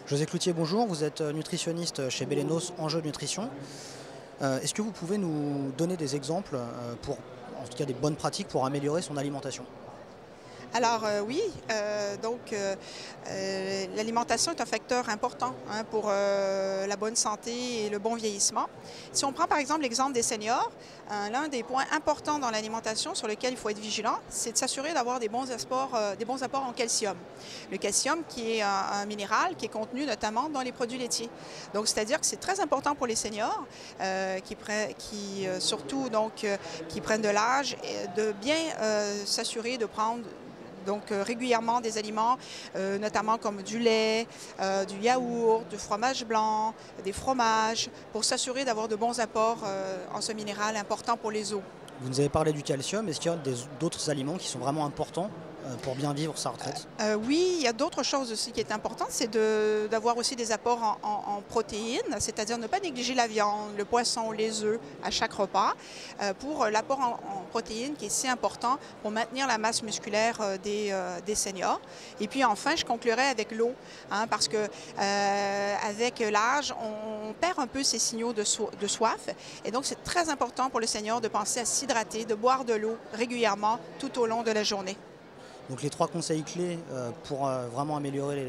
José Cloutier, bonjour. Vous êtes nutritionniste chez Belenos Enjeux Nutrition. Est-ce que vous pouvez nous donner des exemples pour, en tout cas des bonnes pratiques pour améliorer son alimentation? Alors oui, l'alimentation est un facteur important pour la bonne santé et le bon vieillissement. Si on prend par exemple l'exemple des seniors, l'un des points importants dans l'alimentation sur lequel il faut être vigilant, c'est de s'assurer d'avoir des bons apports en calcium. Le calcium qui est un minéral qui est contenu notamment dans les produits laitiers. Donc c'est-à-dire que c'est très important pour les seniors qui prennent de l'âge, de bien s'assurer de prendre régulièrement des aliments, notamment comme du lait, du yaourt, du fromage blanc, des fromages, pour s'assurer d'avoir de bons apports en ce minéral important pour les os. Vous nous avez parlé du calcium. Est-ce qu'il y a d'autres aliments qui sont vraiment importants pour bien vivre sa retraite? Oui, il y a d'autres choses aussi qui est importante, c'est d'avoir aussi des apports en protéines, c'est-à-dire ne pas négliger la viande, le poisson, les œufs à chaque repas, pour l'apport en protéines qui est si important pour maintenir la masse musculaire des seniors. Et puis enfin, je conclurai avec l'eau, parce que avec l'âge, on perd un peu ces signaux de soif, et donc c'est très important pour le senior de penser à s'hydrater, de boire de l'eau régulièrement tout au long de la journée. Donc les trois conseils clés pour vraiment améliorer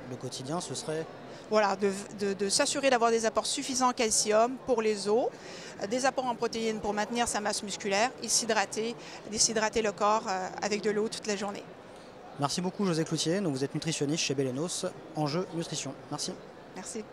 le quotidien, ce serait? Voilà, de s'assurer d'avoir des apports suffisants en calcium pour les os, des apports en protéines pour maintenir sa masse musculaire et déshydrater le corps avec de l'eau toute la journée. Merci beaucoup José Cloutier. Donc, vous êtes nutritionniste chez Belenos Enjeux Nutrition. Merci. Merci.